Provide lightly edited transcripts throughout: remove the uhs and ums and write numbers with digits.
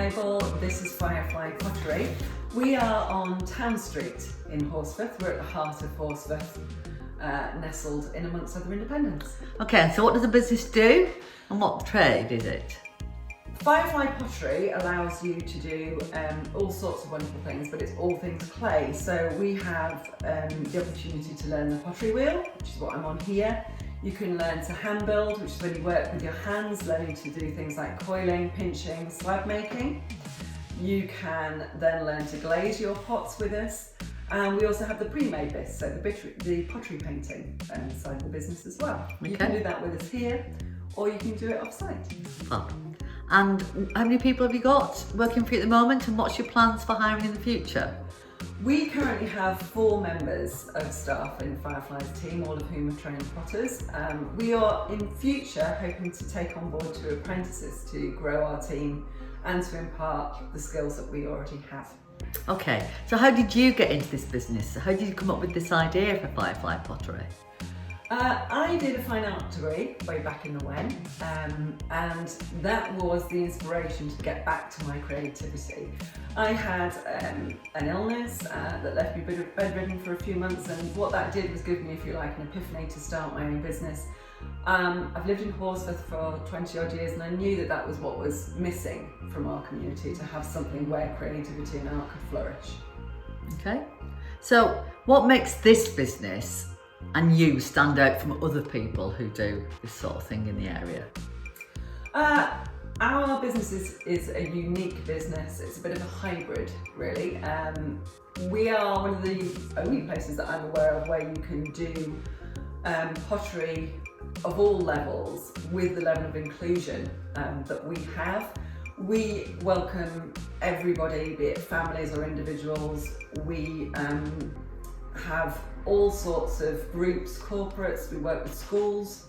label. This is Firefly Pottery. We are on Town Street in Horsforth. We're at the heart of Horsforth, nestled in amongst other independents. Okay, so what does the business do and what trade is it? Firefly Pottery allows you to do all sorts of wonderful things, but it's all things clay. So we have the opportunity to learn the pottery wheel, which is what I'm on here. You can learn to hand build, which is when you work with your hands, learning to do things like coiling, pinching, slab making. You can then learn to glaze your pots with us. And we also have the pre-made bits, so the pottery painting side of the business as well. Okay. You can do that with us here, or you can do it off-site. Fab. And how many people have you got working for you at the moment, and what's your plans for hiring in the future? We currently have 4 members of staff in Firefly's team, all of whom are trained potters. We are in future hoping to take on board 2 apprentices to grow our team and to impart the skills that we already have. Okay, so how did you get into this business? How did you come up with this idea for Firefly Pottery? I did a fine art degree way back in the when, and that was the inspiration to get back to my creativity. I had an illness that left me bedridden for a few months, and what that did was give me, if you like, an epiphany to start my own business. I've lived in Horsforth for 20 odd years, and I knew that that was what was missing from our community, to have something where creativity and art could flourish. Okay, so what makes this business and you stand out from other people who do this sort of thing in the area? Our business is a unique business. It's a bit of a hybrid, really. We are one of the only places that I'm aware of where you can do pottery of all levels with the level of inclusion that we have. We welcome everybody, be it families or individuals. We have all sorts of groups, corporates, we work with schools.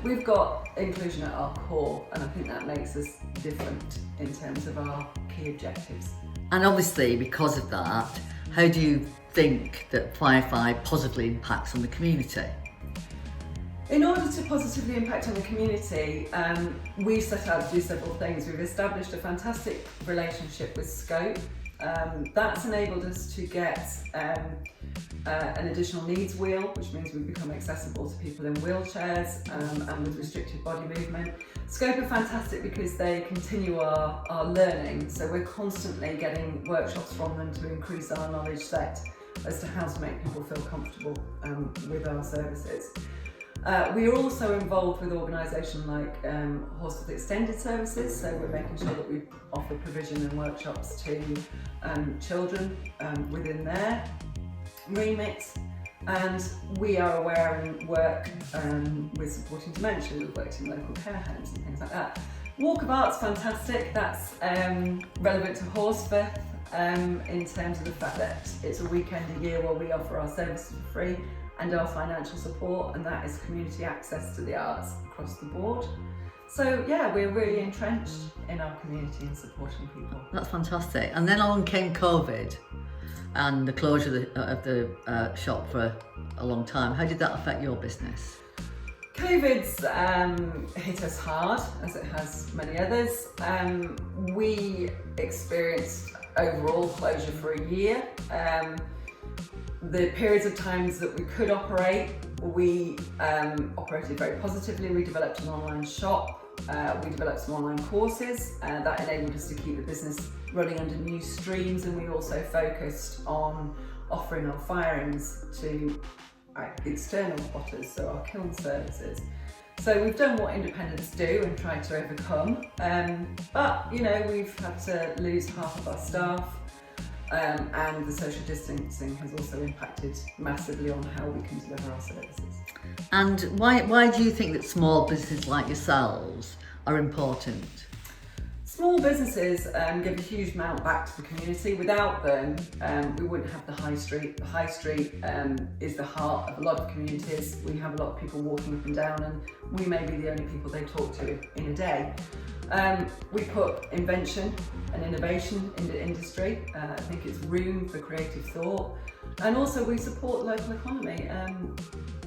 We've got inclusion at our core, and I think that makes us different in terms of our key objectives. And obviously, because of that, how do you think that Firefly positively impacts on the community? In order to positively impact on the community, we set out to do several things. We've established a fantastic relationship with Scope. That's enabled us to get an additional needs wheel, which means we've become accessible to people in wheelchairs and with restricted body movement. Scope are fantastic because they continue our learning, so we're constantly getting workshops from them to increase our knowledge set as to how to make people feel comfortable with our services. We are also involved with organisations like Horsforth Extended Services, so we're making sure that we offer provision and workshops to children within their remit, and we are aware and work with supporting dementia. We've worked in local care homes and things like that. Walk of Art's fantastic. That's relevant to Horsforth in terms of the fact that it's a weekend a year where we offer our services for free and our financial support, and that is community access to the arts across the board. So yeah, we're really entrenched in our community and supporting people. That's fantastic. And then along came COVID and the closure of the shop for a long time. How did that affect your business? COVID's hit us hard, as it has many others. We experienced overall closure for a year. The periods of times that we could operate, we operated very positively. We developed an online shop, we developed some online courses, that enabled us to keep the business running under new streams, and we also focused on offering our firings to external potters, so our kiln services. So we've done what independents do and tried to overcome, but you know, we've had to lose half of our staff. And the social distancing has also impacted massively on how we can deliver our services. And why do you think that small businesses like yourselves are important? Small businesses give a huge amount back to the community. Without them, we wouldn't have the high street. The high street is the heart of a lot of communities. We have a lot of people walking up and down, and we may be the only people they talk to in a day. We put invention and innovation in the industry. I think it's room for creative thought, and also we support the local economy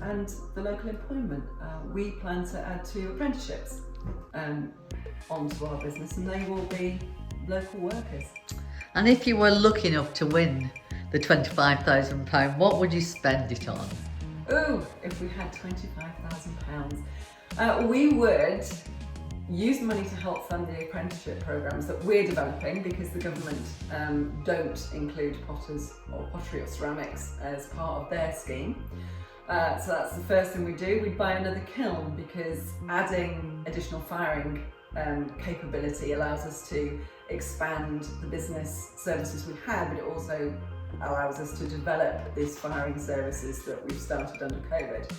and the local employment. We plan to add 2 apprenticeships onto our business, and they will be local workers. And if you were lucky enough to win the £25,000, what would you spend it on? Ooh, if we had £25,000, we would use money to help fund the apprenticeship programs that we're developing, because the government don't include potters or pottery or ceramics as part of their scheme. So that's the first thing we do. We'd buy another kiln, because adding additional firing capability allows us to expand the business services we have, but it also allows us to develop these firing services that we've started under COVID.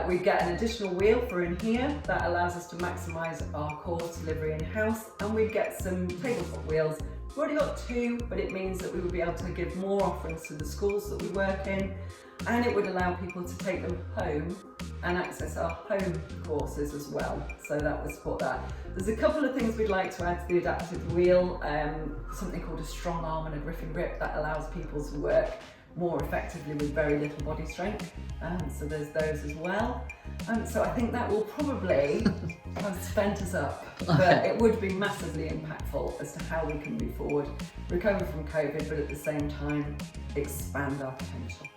We get an additional wheel for in here that allows us to maximise our course delivery in-house, and we get some tabletop wheels. We've already got 2, but it means that we would be able to give more offerings to the schools that we work in, and it would allow people to take them home and access our home courses as well, so that would support that. There's a couple of things we'd like to add to the adaptive wheel, something called a strong arm and a griffin grip that allows people to work more effectively with very little body strength, so there's those as well. So I think that will probably have spent us up, but it would be massively impactful as to how we can move forward, recover from COVID, but at the same time expand our potential.